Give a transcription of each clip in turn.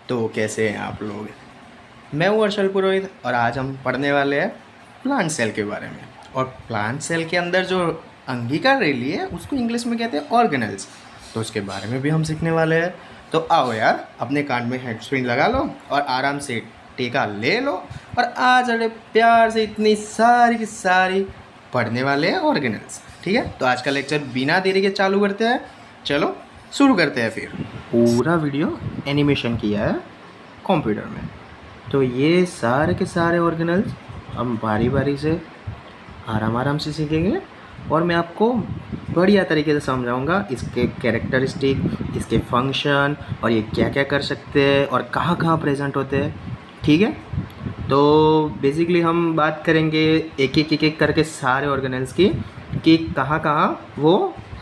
तो कैसे हैं आप लोग। मैं हूँ अर्शल पुरोहित और आज हम पढ़ने वाले हैं प्लांट सेल के बारे में। और प्लांट सेल के अंदर जो अंगिका रैली है उसको इंग्लिश में कहते हैं ऑर्गेनेल्स, तो उसके बारे में भी हम सीखने वाले हैं। तो आओ यार, अपने कान में हेडस्प्रिंग लगा लो और आराम से टीका ले लो और आज अरे प्यार से इतनी सारी की सारी पढ़ने वाले हैं ऑर्गेनेल्स। ठीक है, तो आज का लेक्चर बिना देरी के चालू करते हैं। चलो शुरू करते हैं। फिर पूरा वीडियो एनिमेशन किया है कंप्यूटर में, तो ये सारे के सारे ऑर्गेनेल्स हम बारी बारी से आराम से सीखेंगे और मैं आपको बढ़िया तरीके से समझाऊंगा इसके कैरेक्टरिस्टिक, इसके फंक्शन और ये क्या क्या कर सकते हैं और कहाँ कहाँ प्रेजेंट होते हैं। ठीक है, तो बेसिकली हम बात करेंगे एक एक करके सारे ऑर्गेनेल्स की कि कहाँ कहाँ वो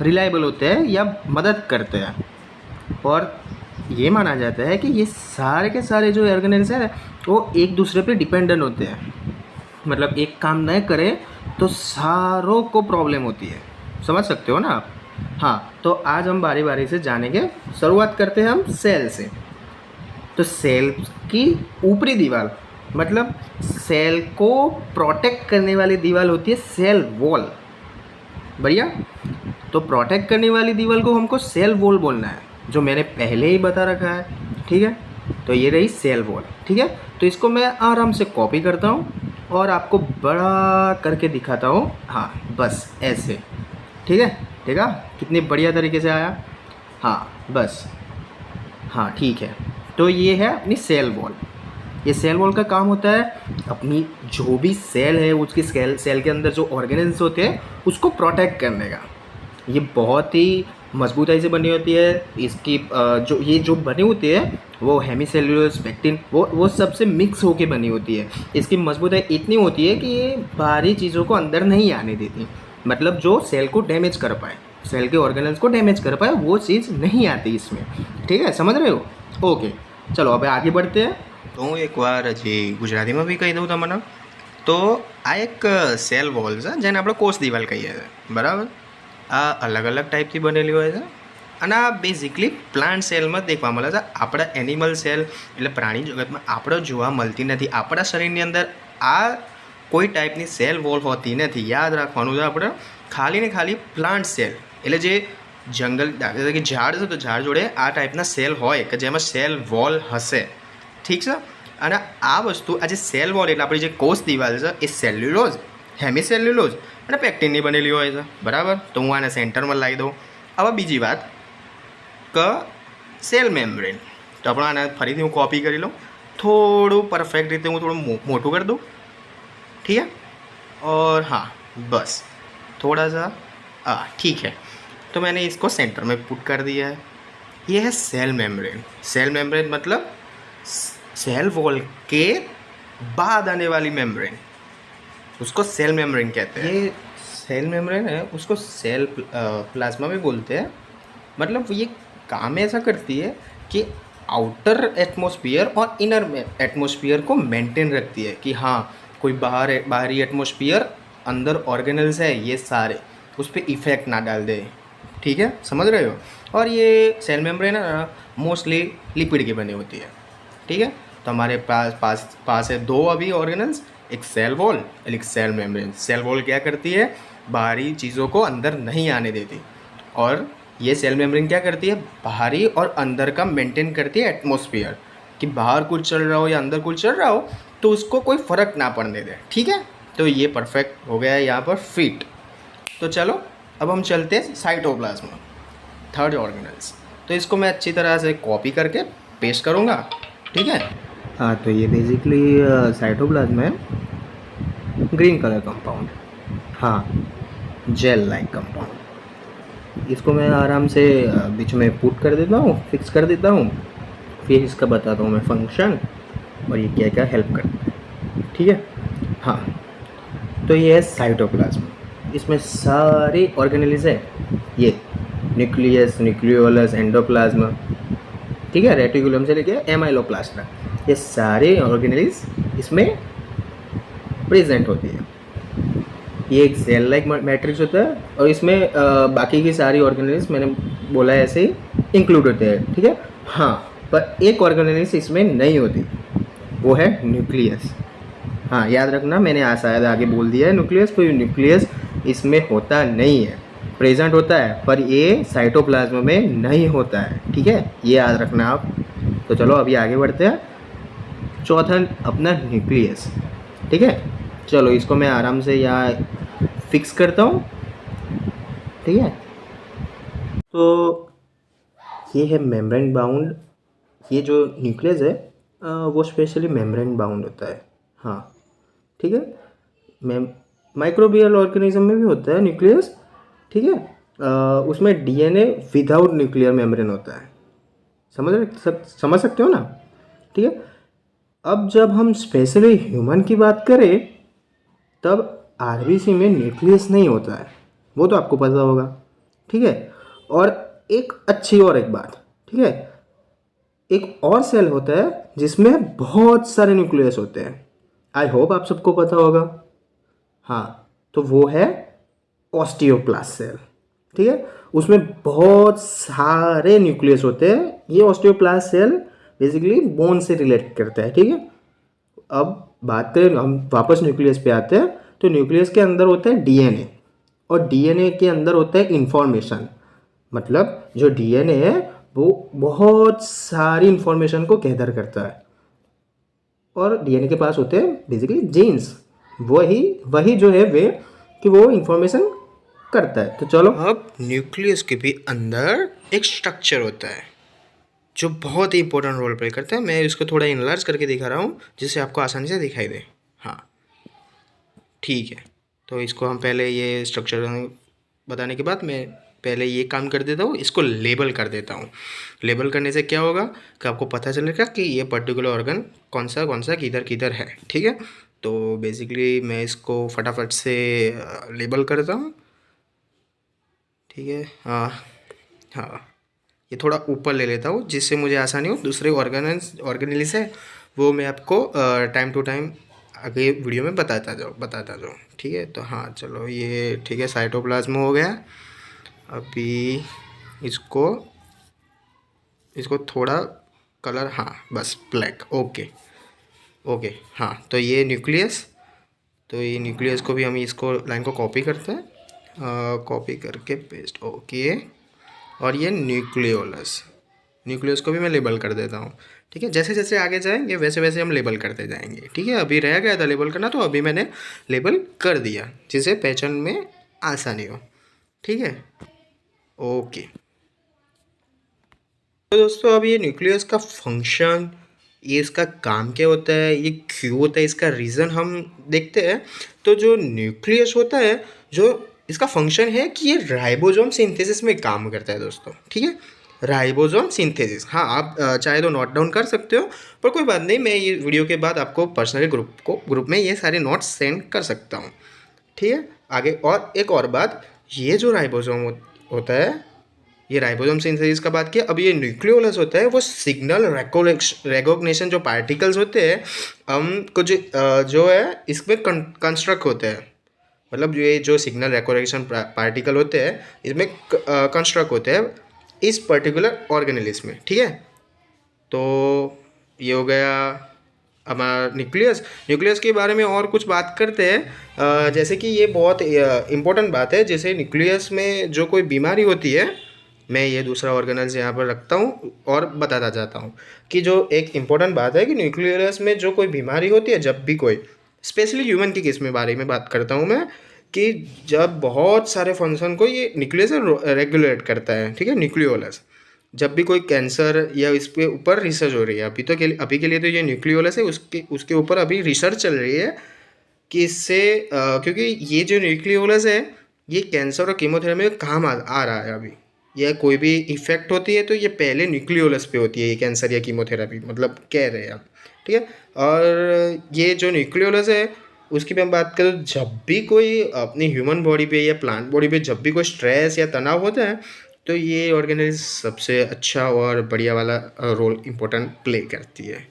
रिलायबल होते हैं या मदद करते हैं। और ये माना जाता है कि ये सारे के सारे जो ऑर्गेनेल्स हैं वो एक दूसरे पे डिपेंडेंट होते हैं, मतलब एक काम न करे तो सारों को प्रॉब्लम होती है। समझ सकते हो ना आप। हाँ, तो आज हम बारी बारी से जानेंगे। शुरुआत करते हैं हम सेल से। तो सेल की ऊपरी दीवार, मतलब सेल को प्रोटेक्ट करने वाली दीवार होती है सेल वॉल। बढ़िया, तो प्रोटेक्ट करने वाली दीवार को हमको सेल वॉल बोलना है, जो मैंने पहले ही बता रखा है। ठीक है, तो ये रही सेल वॉल। ठीक है, तो इसको मैं आराम से कॉपी करता हूँ और आपको बड़ा करके दिखाता हूँ। हाँ, बस ऐसे। ठीक है, ठीक है, कितनी बढ़िया तरीके से आया। हाँ बस, हाँ ठीक है। तो ये है अपनी सेल वॉल। ये सेल वॉल का काम होता है अपनी जो भी सेल है उसकी सेल के अंदर जो ऑर्गेनेल्स होते हैं उसको प्रोटेक्ट करने का। ये बहुत ही मजबूताई से बनी होती है। इसकी जो बनी होती है वो हेमीसेल्युलोज, पेक्टिन, वो सबसे मिक्स होके बनी होती है। इसकी मजबूताई इतनी होती है कि ये बाहरी चीज़ों को अंदर नहीं आने देती, मतलब जो सेल को डैमेज कर पाए, सेल के ऑर्गेनेल्स को डैमेज कर पाए, वो चीज़ नहीं आती इसमें। ठीक है, समझ रहे हो। ओके, चलो अब आगे बढ़ते हैं। तो હું એકવાર હજી ગુજરાતીમાં બી કહી દઉં તમને। તો આ એક સેલ વોલ છે જેને આપણે કોષ દિવાલ કહીએ છીએ, બરાબર। આ અલગ અલગ ટાઈપથી બનેલી હોય છે અને આ બેઝિકલી પ્લાન્ટ સેલમાં દેખવા મળે છે। આપણા એનિમલ સેલ એટલે પ્રાણી જગતમાં આપણે જોવા મળતી નથી। આપણા શરીરની અંદર આ કોઈ ટાઈપની સેલ વોલ હોતી નથી। યાદ રાખવાનું છે આપણે, ખાલી ને ખાલી પ્લાન્ટ સેલ એટલે જે જંગલ, દાખલા તરીકે ઝાડ છે તો ઝાડ જોડે આ ટાઈપના સેલ હોય કે જેમાં સેલ વોલ હશે। ठीक है, અને આ વસ્તુ આ જે સેલ વોલ એટલે આપણી જે કોષ દિવાલ છે એ સેલ્યુલોઝ, હેમીસેલ્યુલોઝ અને પેક્ટિનની બનેલી હોય છે, બરાબર। તો હું આને સેન્ટરમાં લાવી દઉં। હવે બીજી વાત કે સેલ મેમ્બ્રેન, તો આપણે આને ફરીથી હું કોપી કરી લઉં, થોડું પરફેક્ટ રીતે હું થોડું મોટું कर दूँ। ठीक है, और हाँ बस थोड़ा सा ठीक है। तो मैंने इसको सेंटर में पुट कर दिया है। ये है सेल मेम्ब्रेन। सेल मेम्ब्रेन मतलब सेल वॉल के बाद आने वाली मेम्ब्रेन, उसको सेल मेम्ब्रेन कहते हैं। ये सेल मेम्ब्रेन है, उसको सेल प्लाज्मा भी बोलते हैं। मतलब ये काम ऐसा करती है कि आउटर एटमॉस्फेयर और इनर एटमॉस्फेयर को मेंटेन रखती है कि हाँ कोई बाहरी एटमॉस्फेयर, अंदर ऑर्गेनल्स है ये सारे उस पर इफ़ेक्ट ना डाल दे। ठीक है, समझ रहे हो। और ये सेल मेम्ब्रेन है ना, मोस्टली लिपिड की बनी होती है। ठीक है, तो हमारे पास है दो अभी ऑर्गेनल्स, एक सेल वॉल और एक सेल मेम्ब्रेन। सेल वॉल क्या करती है, बाहरी चीज़ों को अंदर नहीं आने देती, और ये सेल मेम्ब्रेन क्या करती है, बाहरी और अंदर का मेंटेन करती है एटमॉस्फेयर, कि बाहर कुछ चल रहा हो या अंदर कुछ चल रहा हो तो उसको कोई फ़र्क ना पड़ने दे। ठीक है, तो ये परफेक्ट हो गया है यहाँ पर फिट। तो चलो अब हम चलते हैं साइटोप्लाज्म, थर्ड ऑर्गेनल्स। तो इसको मैं अच्छी तरह से कॉपी करके पेस्ट करूँगा। ठीक है, हाँ, तो ये बेसिकली साइटोप्लाज्म है, ग्रीन कलर कंपाउंड, हाँ जेल लाइक कंपाउंड। इसको मैं आराम से बीच में पुट कर देता हूँ, फिक्स कर देता हूँ। फिर इसका बताता हूँ मैं फंक्शन और ये क्या क्या हेल्प करता है। ठीक है, हाँ, तो ये है साइटोप्लाज्म। इसमें सारे ऑर्गेनेल्स है, ये न्यूक्लियस, न्यूक्लियोलस, एंडोप्लाज्म, ठीक है, रेटिकुलम से लेके एमाइलोप्लास्ट तक, ये सारे ऑर्गेनेल्स इसमें प्रेजेंट होती है। ये एक सेल लाइक मैट्रिक्स होता है और इसमें बाकी की सारी ऑर्गेनेल्स मैंने बोला है ऐसे ही इंक्लूड होते हैं। ठीक है, हाँ, पर एक ऑर्गेनेल्स इसमें नहीं होती, वो है न्यूक्लियस। हाँ याद रखना, मैंने शायद आगे बोल दिया है न्यूक्लियस, तो न्यूक्लियस इसमें होता नहीं है, प्रेजेंट होता है पर ये साइटोप्लाज्म में नहीं होता है, ठीक है, ये याद रखना आप। तो चलो अभी आगे बढ़ते हैं। चौथा अपना न्यूक्लियस, ठीक है। चलो इसको मैं आराम से यहाँ फिक्स करता हूँ, ठीक है। तो ये है मेम्ब्रेन बाउंड, ये जो न्यूक्लियस है वो स्पेशली मेम्ब्रेन बाउंड होता है, हाँ ठीक है। माइक्रोबियल ऑर्गेनिज्म में भी होता है न्यूक्लियस, ठीक है। उसमें डीएनए विदाउट न्यूक्लियर मेम्ब्रेन होता है, समझ सकते हो ना, ठीक है। अब जब हम स्पेशली ह्यूमन की बात करें तब आरबीसी में न्यूक्लियस नहीं होता है, वो तो आपको पता होगा, ठीक है। और एक बात, ठीक है, एक और सेल होता है जिसमें बहुत सारे न्यूक्लियस होते हैं, आई होप आप सबको पता होगा, हाँ, तो वो है ऑस्टियोक्लास्ट सेल, ठीक है। उसमें बहुत सारे न्यूक्लियस होते हैं, ये ऑस्टियोक्लास्ट सेल बेसिकली बोन से रिलेट करता है, ठीक है। अब बात करें, हम वापस न्यूक्लियस पे आते हैं, तो न्यूक्लियस के अंदर होता है डीएनए, और डीएनए के अंदर होता है इंफॉर्मेशन, मतलब जो डीएनए है वो बहुत सारी इंफॉर्मेशन को गैदर करता है, और डीएनए के पास होते हैं बेसिकली जीन्स, वही जो है वे कि वो इंफॉर्मेशन करता है। तो चलो, अब न्यूक्लियस के भी अंदर एक स्ट्रक्चर होता है जो बहुत ही इंपॉर्टेंट रोल प्ले करता है। मैं इसको थोड़ा इनलार्ज करके दिखा रहा हूँ जिससे आपको आसानी से दिखाई दे, हाँ ठीक है। तो इसको हम पहले ये स्ट्रक्चर बताने के बाद मैं पहले ये काम कर देता हूँ, इसको लेबल कर देता हूँ। लेबल करने से क्या होगा कि आपको पता चलेगा कि ये पर्टिकुलर ऑर्गन कौन सा किधर किधर है, ठीक है। तो बेसिकली मैं इसको फटाफट से लेबल करता हूँ, ठीक है। हाँ हाँ, ये थोड़ा ऊपर ले लेता हूँ जिससे मुझे आसानी हो। दूसरे ऑर्गेनेल्स है वो मैं आपको टाइम टू टाइम आगे वीडियो में बताता जाऊँ, ठीक है। तो हाँ चलो, ये ठीक है, साइटोप्लाज्म हो गया। अभी इसको थोड़ा कलर, हाँ बस ब्लैक, ओके ओके, हाँ। तो ये न्यूक्लियस, तो ये न्यूक्लियस को भी हम इसको लाइन को कॉपी करते हैं, कॉपी करके पेस्ट, ओके। और ये न्यूक्लियस को भी मैं लेबल कर देता हूँ, ठीक है। जैसे जैसे आगे जाएंगे वैसे वैसे हम लेबल करते जाएंगे, ठीक है। अभी रह गया था लेबल करना, तो अभी मैंने लेबल कर दिया जिससे पहचान में आसानी हो, ठीक है, ओके। तो दोस्तों अब ये न्यूक्लियस का फंक्शन, ये इसका काम क्या होता है, ये क्यों होता है, इसका रीज़न हम देखते हैं। तो जो न्यूक्लियस होता है, जो इसका फंक्शन है कि ये राइबोसोम सिंथेसिस में काम करता है दोस्तों, ठीक है। राइबोसोम सिंथेसिस, हाँ आप चाहे तो नोट डाउन कर सकते हो, पर कोई बात नहीं, मैं ये वीडियो के बाद आपको पर्सनली ग्रुप में ये सारे नोट्स सेंड कर सकता हूँ, ठीक है। आगे और एक और बात, ये जो राइबोसोम होता है, ये राइबोसोम सिंथेसिस का बात किया। अब ये न्यूक्लियोलस होता है, वो सिग्नल रिकॉग्निशन जो पार्टिकल्स होते हैं हम कुछ जो है इसमें कंस्ट्रक्ट होते हैं, मतलब ये जो सिग्नल रिकॉग्निशन पार्टिकल होते हैं इसमें कंस्ट्रक्ट होते हैं इस पर्टिकुलर ऑर्गेनेलिस में, ठीक है। तो ये हो गया हमारा न्यूक्लियस के बारे में। और कुछ बात करते हैं, जैसे कि ये बहुत इम्पोर्टेंट बात है, जैसे न्यूक्लियस में जो कोई बीमारी होती है, मैं ये दूसरा ऑर्गेनल्स यहाँ पर रखता हूँ और बताता जाता हूँ कि जो एक इम्पोर्टेंट बात है कि न्यूक्लियस में जो कोई बीमारी होती है, जब भी कोई, स्पेशली ह्यूमन की केस में बारे में बात करता हूँ मैं, कि जब बहुत सारे फंक्शन को ये न्यूक्लियस रेगुलेट करता है, ठीक है, न्यूक्लियोलस। जब भी कोई कैंसर या इस पे ऊपर रिसर्च हो रही है, अभी के लिए तो ये न्यूक्लियोलस है, उसके ऊपर अभी रिसर्च चल रही है कि इससे क्योंकि ये जो न्यूक्लियोलस है ये कैंसर और कीमोथेरेपी में काम आ रहा है अभी। यह कोई भी इफेक्ट होती है तो ये पहले न्यूक्लियोलस पे होती है, ये कैंसर या कीमोथेरेपी, मतलब कह रहे हैं आप, ठीक है। और ये जो न्यूक्लियोलस है उसकी मैं बात करूँ, जब भी कोई अपनी ह्यूमन बॉडी पे या प्लांट बॉडी पे जब भी कोई स्ट्रेस या तनाव होता है तो ये ऑर्गेनिज्म सबसे अच्छा और बढ़िया वाला रोल इम्पोर्टेंट प्ले करती है।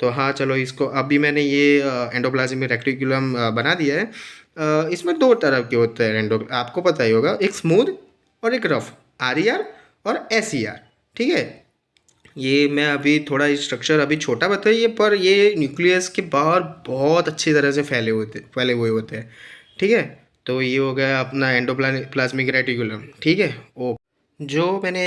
तो हाँ चलो, इसको अभी मैंने ये एंडोप्लाज्मिक रेटिकुलम बना दिया है। इसमें दो तरह के होते हैं आपको पता ही होगा, एक स्मूथ और एक रफ, RER और SER, ठीक है। ये मैं अभी थोड़ा स्ट्रक्चर अभी छोटा बताइए, पर ये न्यूक्लियस के बाहर बहुत अच्छी तरह से फैले हुए होते हैं। ठीक है, तो ये हो गया अपना एंडोप्लाज्मिक रेटिकुलम। ठीक है, ओ जो मैंने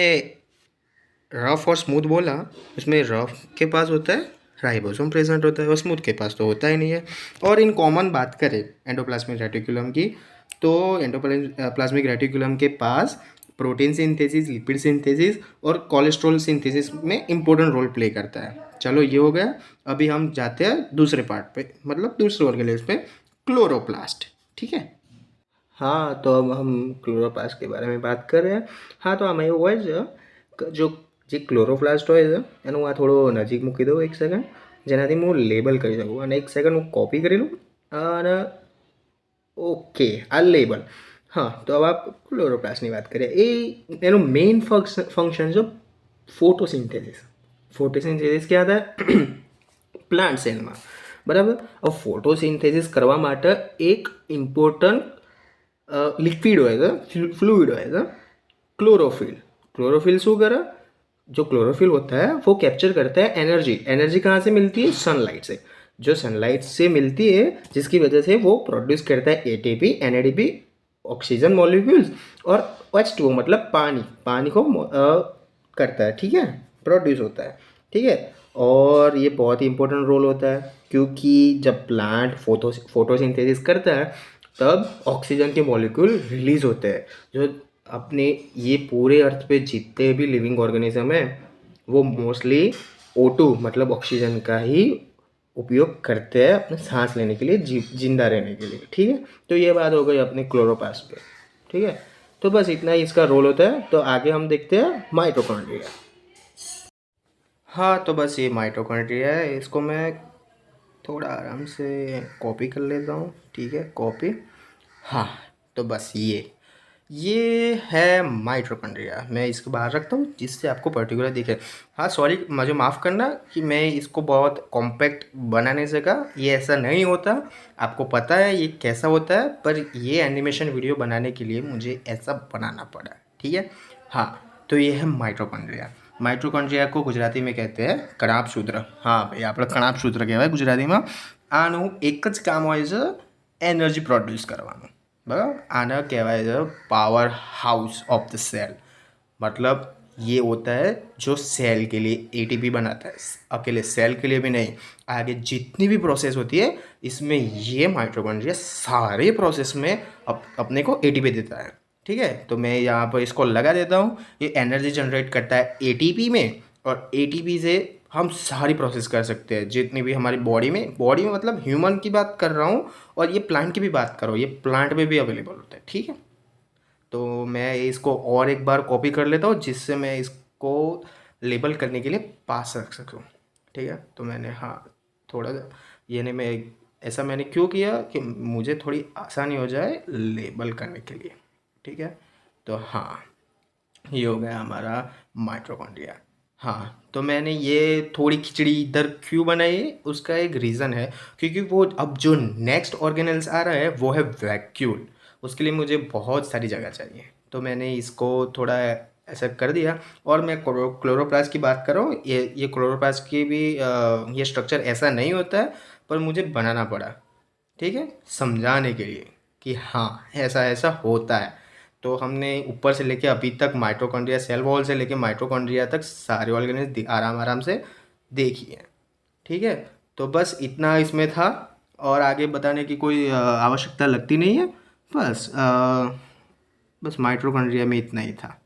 रफ और स्मूथ बोला, उसमें रफ के पास होता है राइबोसोम प्रेजेंट होता है और स्मूथ के पास तो होता ही नहीं है। और इन कॉमन बात करें एंडोप्लाज्मिक रेटिकुलम की, तो एंडोप्लाज्मिक रेटिकुलम के पास प्रोटीन सिंथेसिस, लिपिड सिंथेसिस और कोलेस्ट्रॉल सिंथेसिस में इम्पोर्टेंट रोल प्ले करता है। चलो ये हो गया। अभी हम जाते हैं दूसरे पार्ट पे, मतलब दूसरे ऑर्गेनेल्स पे, क्लोरोप्लास्ट। ठीक है, हाँ तो अब हम क्लोरोप्लास्ट के बारे में बात कर रहे हैं। हाँ तो આમાં એવું હોય છે જો જે ક્લોરોપ્લાસ્ટ હોય છે એનું આ થોડો નજીક મૂકી દઉં એક સેકન્ડ, જેનાથી હું લેબલ કરી શકું, અને એક સેકન્ડ હું કોપી કરી લઉં અને ઓકે આ લેબલ। हाँ तो अब आप क्लोरोप्लास्टની વાત કરીએ, એનું મેઇન ફંક્શન છે ફોટોસિન્થેસિસ। ફોટોસિન્થેસિસ ક્યાં થાય? પ્લાન્ટ સેલમાં, બરાબર। હવે ફોટોસિન્થેસિસ કરવા માટે એક ઇમ્પોર્ટન્ટ लिक्विड होएगा, फ्लूइड होएगा, क्लोरोफिल। क्लोरोफिल शू करे? जो क्लोरोफिल होता है वो कैप्चर करता है एनर्जी। एनर्जी कहाँ से मिलती है? सनलाइट से। जो सनलाइट से मिलती है, जिसकी वजह से वो प्रोड्यूस करता है एटीपी, एनएडीपी, ऑक्सीजन मॉलिक्यूल्स और H2O मतलब पानी। पानी को करता है, ठीक है, प्रोड्यूस होता है। ठीक है, और ये बहुत ही इंपॉर्टेंट रोल होता है, क्योंकि जब प्लांट फोटोसिंथेसिस करता है तब ऑक्सीजन के मॉलिक्यूल रिलीज होते हैं। जो अपने ये पूरे अर्थ पे जितने भी लिविंग ऑर्गेनिज्म है वो मोस्टली O2 मतलब ऑक्सीजन का ही उपयोग करते हैं अपने सांस लेने के लिए, जिंदा रहने के लिए। ठीक है, तो ये बात हो गई अपने क्लोरोप्लास्ट पे। ठीक है, तो बस इतना ही इसका रोल होता है। तो आगे हम देखते हैं माइटोकॉन्ड्रिया। हाँ तो बस ये माइटोकॉन्ड्रिया है, इसको मैं थोड़ा आराम से कॉपी कर लेता हूँ। ठीक है, कॉपी। हाँ तो बस ये है माइटोकॉन्ड्रिया। मैं इसको बाहर रखता हूँ जिससे आपको पर्टिकुलर दिखे। हाँ सॉरी, मुझे माफ़ करना कि मैं इसको बहुत कॉम्पैक्ट बनाने से कहा, ये ऐसा नहीं होता। आपको पता है ये कैसा होता है, पर ये एनिमेशन वीडियो बनाने के लिए मुझे ऐसा बनाना पड़ा। ठीक है, हाँ तो ये है माइटोकॉन्ड्रिया। माइटोकॉन्ड्रिया को गुजराती में कहते हैं कणाप सूत्र। हाँ भाई, આપણે કણાપ સૂત્ર કહેવાય ગુજરાતીમાં। આનું એક જ કામ હોય છે, એનર્જી પ્રોડ્યુસ કરવાનું, બરાબર। આને કહેવાય છે power house of the cell. मतलब ये होता है जो सेल के लिए एटीपी बनाता है, अकेले सेल के लिए भी नहीं, आगे जितनी भी प्रोसेस होती है इसमें ये माइटोकॉन्ड्रिया सारे प्रोसेस में अपने को एटीपी देता है। ठीक है, तो मैं यहाँ पर इसको लगा देता हूँ। ये एनर्जी जनरेट करता है एटीपी में, और एटीपी से हम सारी प्रोसेस कर सकते हैं जितनी भी हमारी बॉडी में मतलब ह्यूमन की बात कर रहा हूँ, और ये प्लांट की भी बात कर रहा हूँ, ये प्लांट में भी अवेलेबल होता है। ठीक है, तो मैं इसको और एक बार कॉपी कर लेता हूँ जिससे मैं इसको लेबल करने के लिए पास रख सकूँ। ठीक है, तो मैंने हाँ थोड़ा यानी मैं ऐसा मैंने क्यों किया कि मुझे थोड़ी आसानी हो जाए लेबल करने के लिए। ठीक है, तो हाँ ये हो गया हमारा माइटोकॉन्ड्रिया। हाँ तो मैंने ये थोड़ी खिचड़ी इधर क्यों बनाई, उसका एक रीज़न है, क्योंकि वो अब जो नेक्स्ट ऑर्गेनेल्स आ रहा है वो है वैक्यूल। उसके लिए मुझे बहुत सारी जगह चाहिए, तो मैंने इसको थोड़ा ऐसा कर दिया। और मैं क्लोरोप्लास्ट की बात कर रहा हूँ, ये क्लोरोप्लास्ट की भी ये स्ट्रक्चर ऐसा नहीं होता है, पर मुझे बनाना पड़ा। ठीक है, समझाने के लिए कि हाँ ऐसा ऐसा होता है। तो हमने ऊपर से लेके अभी तक माइटोकॉन्ड्रिया, सेल वॉल से लेके माइटोकॉन्ड्रिया तक सारे ऑर्गेनिज्म आराम आराम से देखी है। ठीक है, तो बस इतना इसमें था, और आगे बताने की कोई आवश्यकता लगती नहीं है। बस माइटोकॉन्ड्रिया में इतना ही था।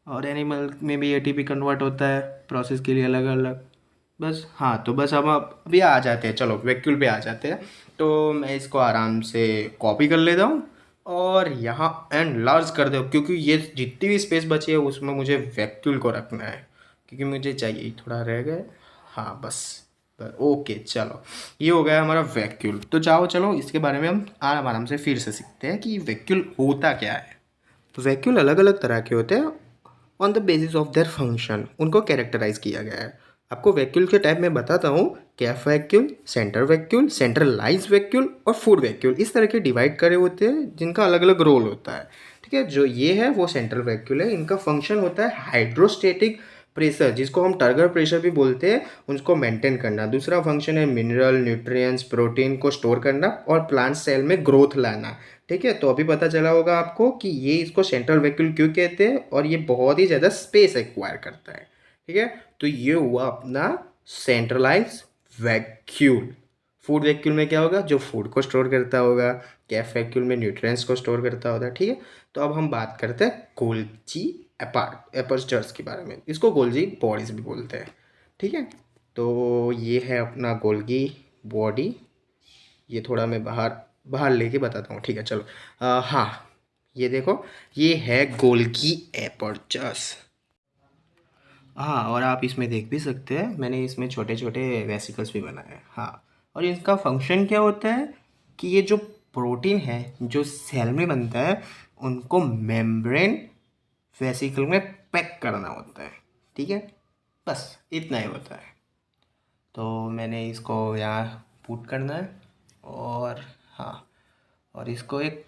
और एनिमल में भी एटीपी कन्वर्ट होता है प्रोसेस के लिए अलग अलग। बस हाँ तो बस हम अभी आ जाते हैं, चलो वैक्यूल पे आ जाते हैं। तो मैं इसको आराम से कॉपी कर लेता हूँ और यहाँ एनलार्ज कर दो, क्योंकि ये जितनी भी स्पेस बची है उसमें मुझे वैक्यूल को रखना है, क्योंकि मुझे चाहिए, थोड़ा रह गए। हाँ बस ओके, चलो ये हो गया हमारा वैक्यूल। तो जाओ चलो इसके बारे में हम आराम आराम से फिर से सीखते हैं कि वैक्यूल होता क्या है। तो वैक्यूल अलग अलग तरह के होते हैं on the basis of their function, उनको कैरेक्टराइज किया गया है। आपको वैक्यूल के टाइप में बताता हूँ, कैफ वैक्यूल, सेंट्रलाइज वैक्यूल और फूड वैक्यूल, इस तरह के डिवाइड करे होते हैं जिनका अलग अलग रोल होता है। ठीक है, जो ये है वो सेंट्रल वैक्यूल है। इनका फंक्शन होता है हाइड्रोस्टेटिक प्रेशर, जिसको हम टर्गर प्रेशर भी बोलते हैं, उसको मेंटेन करना। दूसरा फंक्शन है मिनरल, न्यूट्रिएंट्स, प्रोटीन को स्टोर करना और प्लांट सेल में ग्रोथ लाना। ठीक है, तो अभी पता चला होगा आपको कि ये इसको सेंट्रल वैक्यूल क्यों कहते हैं और ये बहुत ही ज़्यादा स्पेस एक्वायर करता है। ठीक है, तो ये हुआ अपना सेंट्रलाइज वैक्यूल। फूड वैक्यूल में क्या होगा, जो फूड को स्टोर करता होगा। कैफ वैक्यूल में न्यूट्रिएंट्स को स्टोर करता होता है। ठीक है, तो अब हम बात करते हैं गोल्जी एपर्चर्स के बारे में। इसको गोल्जी बॉडीज भी बोलते हैं। ठीक है, तो ये है अपना गोल्गी बॉडी। ये थोड़ा मैं बाहर बाहर लेके बताता हूँ। ठीक है, चलो। हाँ, ये देखो, ये है गोल्गी एपर्चर्स। हाँ, और आप इसमें देख भी सकते हैं, मैंने इसमें छोटे छोटे वेसिकल्स भी बनाए हैं। हाँ, और इनका फंक्शन क्या होता है कि ये जो प्रोटीन है जो सेल में बनता है, उनको मेम्ब्रेन वेसिकल में पैक करना होता है। ठीक है, बस इतना ही होता है। तो मैंने इसको यहाँ पुट करना है और हाँ, और इसको एक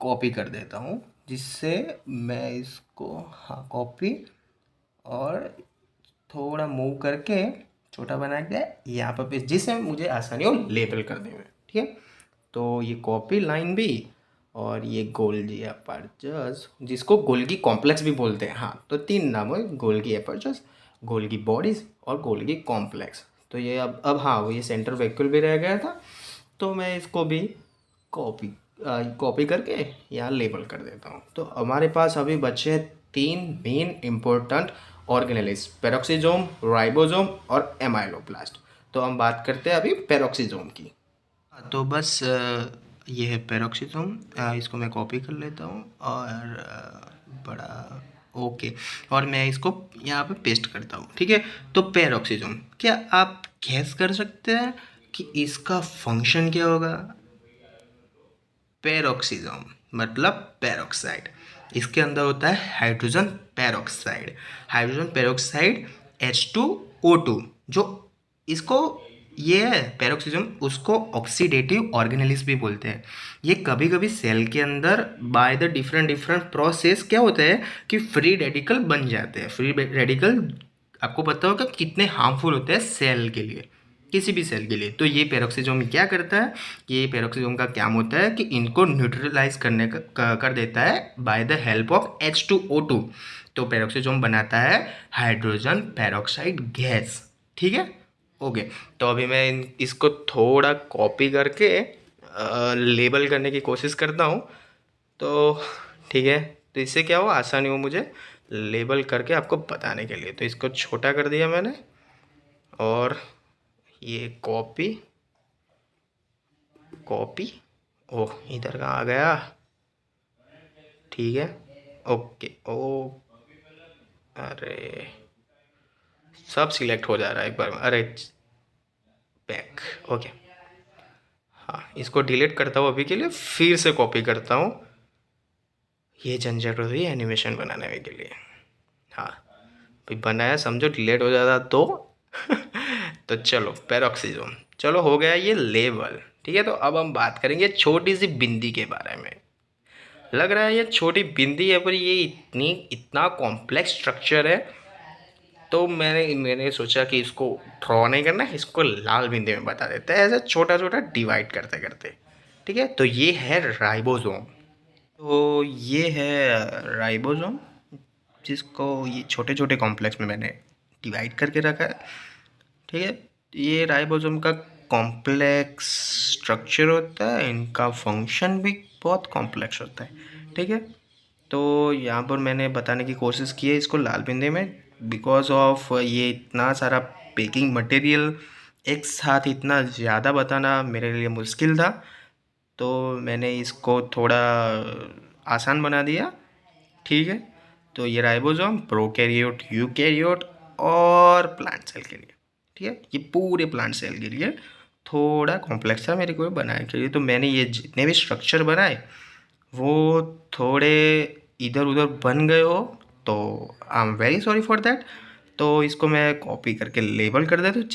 कॉपी कर देता हूँ, जिससे मैं इसको हाँ कॉपी और थोड़ा मूव करके छोटा बना के यहाँ पर पेस्ट, जिससे मुझे आसानी हो लेबल करने में। ठीक है, तो ये कॉपी लाइन भी और ये गोल्गी एपर्चर्स, जिसको गोल्गी कॉम्प्लेक्स भी बोलते हैं। हाँ, तो 3 नाम है, गोल्गी एपर्चर्स, गोल्गी बॉडीज और गोल्गी कॉम्प्लेक्स। तो ये अब हाँ, वो ये सेंटर वैक्यूल भी रह गया था, तो मैं इसको भी कॉपी कॉपी करके यहाँ लेबल कर देता हूँ। तो हमारे पास अभी बचे 3 मेन इम्पोर्टेंट ऑर्गेनेल्स, पेरोक्सीजोम, राइबोसोम और एमाइलोब्लास्ट। तो हम बात करते हैं अभी पेरोक्सीजोम की। तो बस ये है पेरोक्सीसोम। इसको मैं कॉपी कर लेता हूँ और बड़ा ओके, और मैं इसको यहाँ पे पेस्ट करता हूँ। ठीक है, तो पेरोक्सीसोम, क्या आप गैस कर सकते हैं कि इसका फंक्शन क्या होगा? पेरोक्सीसोम मतलब पेरोक्साइड। इसके अंदर होता है hydrogen peroxide. Hydrogen peroxide H2O2, जो इसको ये है पेरोक्सीसोम, उसको ऑक्सीडेटिव ऑर्गेनेलिस भी बोलते हैं। ये कभी कभी सेल के अंदर by the different different process क्या होता है कि फ्री रेडिकल बन जाते हैं। फ्री रेडिकल आपको पता होगा कितने हार्मफुल होते हैं सेल के लिए, किसी भी सेल के लिए। तो ये पेरोक्सीसोम क्या करता है, ये पेरोक्सीसोम का काम होता है कि इनको न्यूट्रलाइज करने का कर देता है by the help of H2O2। तो पेरोक्सीसोम बनाता है हाइड्रोजन पेरोक्साइड गैस। ठीक है, ओके। तो अभी मैं इसको थोड़ा कॉपी करके लेबल करने की कोशिश करता हूँ। तो ठीक है, तो इससे क्या हो, आसानी हो मुझे लेबल करके आपको बताने के लिए। तो इसको छोटा कर दिया मैंने और ये कॉपी कॉपी ओह, इधर कहाँ आ गया? ठीक है, ओके। ओ अरे, सब सिलेक्ट हो जा रहा है एक बार में। अरे, बैक, ओके। हाँ, इसको डिलीट करता हूँ अभी के लिए, फिर से कॉपी करता हूँ। ये झंझट हो रही है एनिमेशन बनाने के लिए। हाँ, भाई बनाया, समझो डिलीट हो जाता तो तो चलो, पेरोक्सीसोम, चलो हो गया ये लेवल। ठीक है, तो अब हम बात करेंगे छोटी सी बिंदी के बारे में। लग रहा है ये छोटी बिंदी है, पर ये इतना कॉम्प्लेक्स स्ट्रक्चर है। तो मैंने सोचा कि इसको ड्रॉ नहीं करना, इसको लाल बिंदी में बता देते हैं, ऐसे छोटा छोटा डिवाइड करते करते। ठीक है, तो ये है राइबोसोम। तो ये है राइबोसोम, जिसको ये छोटे छोटे कॉम्प्लेक्स में मैंने डिवाइड करके रखा है। ठीक है, ये राइबोसोम का कॉम्प्लेक्स स्ट्रक्चर होता है, इनका फंक्शन भी बहुत कॉम्प्लेक्स होता है। ठीक है, तो यहाँ पर मैंने बताने की कोशिश की है इसको लाल बिंदे में, बिकॉज ऑफ ये इतना सारा पैकिंग मटेरियल एक साथ इतना ज़्यादा बताना मेरे लिए मुश्किल था, तो मैंने इसको थोड़ा आसान बना दिया। ठीक है, तो ये राइबोसोम प्रोकैरियोट, यूकैरियोट और प्लांट सेल के लिए। ठीक है, ये पूरे प्लांट सेल के लिए थोड़ा कॉम्प्लेक्स था मेरे को बनाने के लिए। तो मैंने ये जितने भी स्ट्रक्चर बनाए वो थोड़े इधर उधर बन गए हो, तो I am very sorry for that. तो इसको मैं कॉपी करके लेबल कर देता हूँ,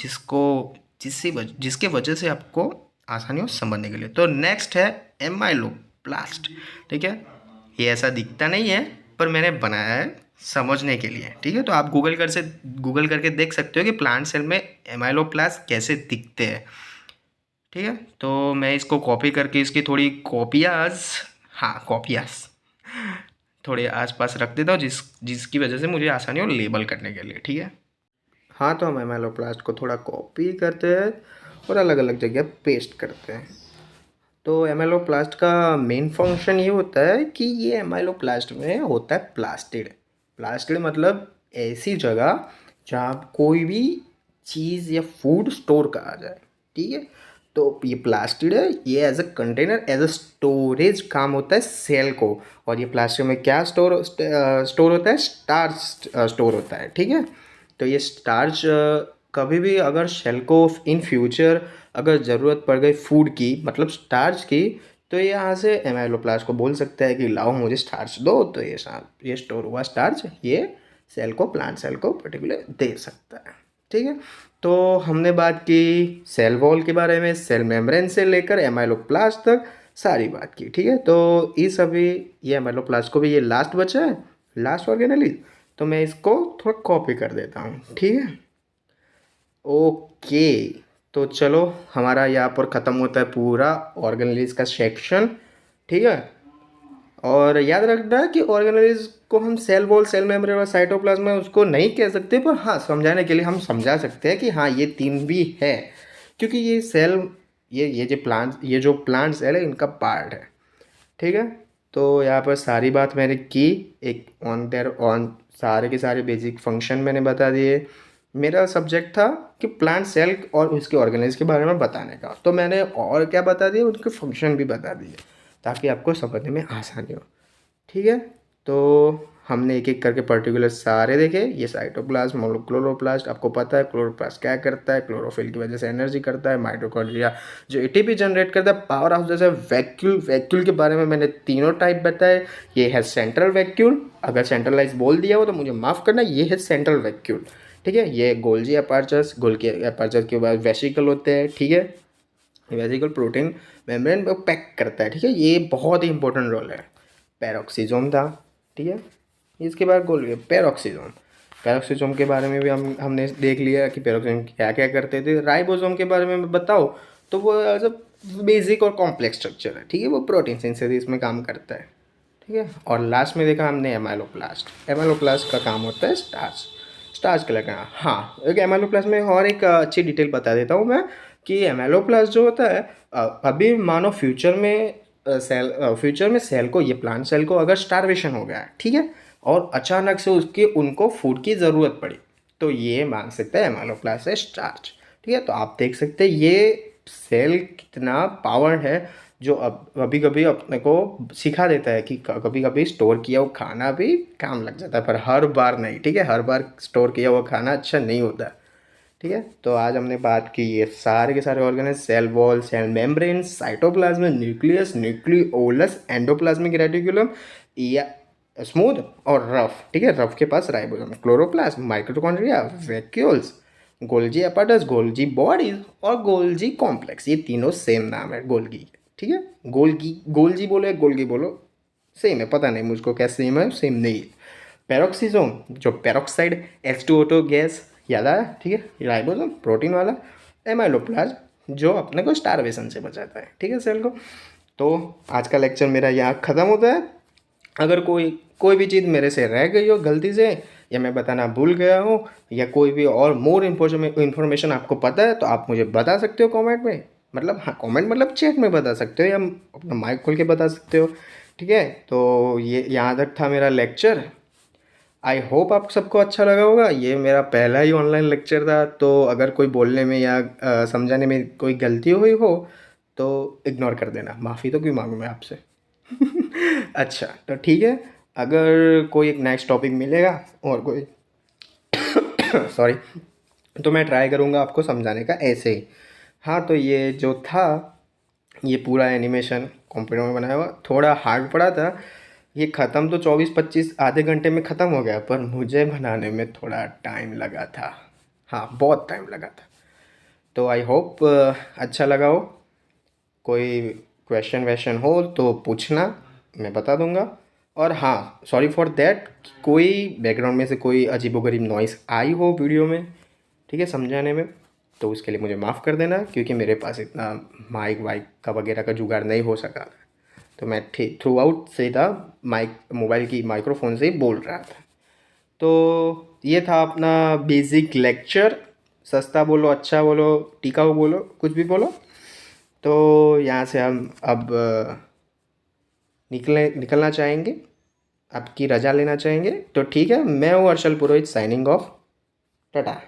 जिसके वजह से आपको आसानी हो समझने के लिए। तो नेक्स्ट है एमाइलोब्लास्ट। ठीक है, ये ऐसा दिखता नहीं है, पर मैंने बनाया है समझने के लिए, ठीक है। तो आप गूगल करके देख सकते हो कि प्लांट सेल में एमाइलोप्लास्ट कैसे दिखते हैं, ठीक है। तो मैं इसको कॉपी करके इसकी थोड़ी कॉपियाज, हाँ कॉपियाज थोड़े आसपास रख देता हूँ, जिसकी वजह से मुझे आसानी हो लेबल करने के लिए, ठीक है। हाँ, तो हम एमाइलोप्लास्ट को थोड़ा कॉपी करते हैं और अलग अलग जगह पेस्ट करते हैं। तो एमाइलोप्लास्ट का मेन फंक्शन ये होता है कि ये एमाइलोप्लास्ट में होता है प्लास्टिड। प्लास्टिड मतलब ऐसी जगह जहाँ कोई भी चीज़ या फूड स्टोर करा जाए, ठीक है। तो ये प्लास्टिड है, ये as a container, as a storage काम होता है सेल को। और ये प्लास्टिड में क्या स्टोर होता है, स्टार्च स्टोर होता है, ठीक है। तो ये स्टार्च कभी भी अगर सेल को इन फ्यूचर अगर ज़रूरत पड़ गई फूड की, मतलब स्टार्च की, तो ये यहाँ से एमाइलोप्लास्ट को बोल सकता है कि लाओ मुझे स्टार्च दो, तो ये स्टोर हुआ स्टार्च ये सेल को, प्लांट सेल को पर्टिकुलर दे सकता है, ठीक है। तो हमने बात की सेल वॉल के बारे में, सेल मेम्ब्रेन से लेकर एमाइलोप्लास्ट तक सारी बात की, ठीक है। तो इस अभी ये एमाइलोप्लास्ट को भी ये लास्ट बचा है, लास्ट ऑर्गेनेल, तो मैं इसको थोड़ा कॉपी कर देता हूँ, ठीक है। ओके, तो चलो हमारा यहाँ पर ख़त्म होता है पूरा ऑर्गेनेलिज का सेक्शन, ठीक है। और याद रखना है कि ऑर्गेनेलिज को हम सेल वॉल, सेल मेम्ब्रेन और साइटोप्लाज्म उसको नहीं कह सकते, पर हाँ समझाने के लिए हम समझा सकते हैं कि हाँ ये तीन भी है, क्योंकि ये सेल, ये जो प्लांट सेल है इनका पार्ट है, ठीक है। तो यहाँ पर सारी बात मैंने की, एक ऑन सारे के सारे बेसिक फंक्शन मैंने बता दिए। मेरा सब्जेक्ट था कि प्लांट सेल और उसके ऑर्गेनाइज के बारे में बताने का, तो मैंने और क्या बता दिया, उनके फंक्शन भी बता दिए ताकि आपको समझने में आसानी हो, ठीक है। तो हमने एक एक करके पर्टिकुलर सारे देखे। ये साइटोप्लाज्म, क्लोरोप्लास्ट, आपको पता है क्लोरोप्लास्ट क्या करता है, क्लोरोफिल की वजह से एनर्जी करता है, माइटोकॉन्ड्रिया जो एटीपी जनरेट करता है, पावर हाउस जैसे वैक्यूल के बारे में मैंने तीनों टाइप बताए। ये है सेंट्रल वैक्यूल, अगर सेंट्रलाइज बोल दिया हो तो मुझे माफ़ करना, ये है सेंट्रल वैक्यूल, ठीक है। ये गोल्जी अपर्चर्स, गोल्जी अपर्चर के बाद वेसिकल होते हैं, ठीक है। वेसिकल प्रोटीन मेम्ब्रेन को पैक करता है, ठीक है। ये बहुत ही इंपॉर्टेंट रोल है। पेरोक्सिसोम था, ठीक है। इसके बाद गोल्गी पेरोक्सिसोम, पेरोक्सिसोम के बारे में भी हमने देख लिया कि पेरोक्सिसोम क्या क्या करते थे। राइबोसोम के बारे में बताओ तो वो एज अ बेसिक और कॉम्प्लेक्स स्ट्रक्चर है, ठीक है। वो प्रोटीन सिंथेसिस में काम करता है, ठीक है। और लास्ट में देखा हमने एमाइलोप्लास्ट, एमाइलोप्लास्ट का काम होता है स्टार्च, स्टार्च के लगा। हाँ, एक एमाइलोप्लास्ट में और एक अच्छी डिटेल बता देता हूँ मैं कि एमाइलोप्लास्ट जो होता है, अभी मानो फ्यूचर में सेल को, ये प्लांट सेल को अगर स्टारवेशन हो गया है, ठीक है, और अचानक से उनको फूड की ज़रूरत पड़ी, तो ये मांग सकते हैं एमाइलोप्लास्ट से स्टार्च, ठीक है। तो आप देख सकते हैं ये सेल कितना पावर है, जो अब कभी कभी अपने को सिखा देता है कि कभी कभी स्टोर किया हुआ खाना भी काम लग जाता है, पर हर बार नहीं, ठीक है। हर बार स्टोर किया हुआ खाना अच्छा नहीं होता, ठीक है। तो आज हमने बात की ये सारे के सारे ऑर्गेनेज, cell wall, cell membrane, cytoplasm, nucleus, nucleolus, endoplasmic reticulum, या स्मूथ और रफ, ठीक है। रफ के पास ribosome, chloroplast, mitochondria, vacuoles, Golgi apparatus, Golgi bodies और गोल्जी कॉम्प्लेक्स, ये तीनों सेम नाम है गोल्गी, ठीक है। गोल्जी बोलो या गोल्गी बोलो सेम है, पता नहीं मुझको क्या सेम है, सेम नहीं है। पेरोक्सिसोम जो पेरोक्साइड H2O2 गैस याद आया, ठीक है। राइबोसोम प्रोटीन वाला, एमाइलोप्लाज्म जो अपने को स्टारवेशन से बचाता है, ठीक है, सेल को। तो आज का लेक्चर मेरा यहाँ ख़त्म होता है। अगर कोई भी चीज़ मेरे से रह गई हो गलती से, या मैं बताना भूल गया हूँ, या कोई भी और मोर इन्फॉर्मेशन आपको पता है, तो आप मुझे बता सकते हो कमेंट में, मतलब हाँ कमेंट मतलब चैट में बता सकते हो, या अपना माइक खोल के बता सकते हो, ठीक है। तो ये यहाँ तक था मेरा लेक्चर। आई होप आप सबको अच्छा लगा होगा। ये मेरा पहला ही ऑनलाइन लेक्चर था, तो अगर कोई बोलने में या समझाने में कोई गलती हुई हो तो इग्नोर कर देना, माफ़ी तो क्यों मांगूँ मैं आपसे। अच्छा तो ठीक है, अगर कोई एक नेक्स्ट टॉपिक मिलेगा और कोई सॉरी, तो मैं ट्राई करूँगा आपको समझाने का ऐसे ही। हाँ, तो ये जो था, ये पूरा एनिमेशन कंप्यूटर में बनाया हुआ, थोड़ा हार्ड पड़ा था। ये ख़त्म तो 24-25 आधे घंटे में ख़त्म हो गया, पर मुझे बनाने में थोड़ा टाइम लगा था, हाँ बहुत टाइम लगा था। तो आई होप अच्छा लगा हो। कोई क्वेश्चन वैश्चन हो तो पूछना, मैं बता दूंगा। और हाँ, सॉरी फॉर दैट, कोई बैकग्राउंड में से कोई अजीबोगरीब नॉइस आई हो वीडियो में, ठीक है, समझाने में, तो उसके लिए मुझे माफ़ कर देना, क्योंकि मेरे पास इतना माइक वाइक का वगैरह का जुगाड़ नहीं हो सका। तो मैं ठीक थ्रू आउट सीधा माइक मोबाइल की माइक्रोफोन से ही बोल रहा था। तो ये था अपना बेसिक लेक्चर। सस्ता बोलो, अच्छा बोलो, टिकाऊ बोलो, कुछ भी बोलो। तो यहाँ से हम अब निकलना चाहेंगे, आपकी रजा लेना चाहेंगे। तो ठीक है, मैं हूँ अर्शल पुरोहित, साइनिंग ऑफ। टाटा।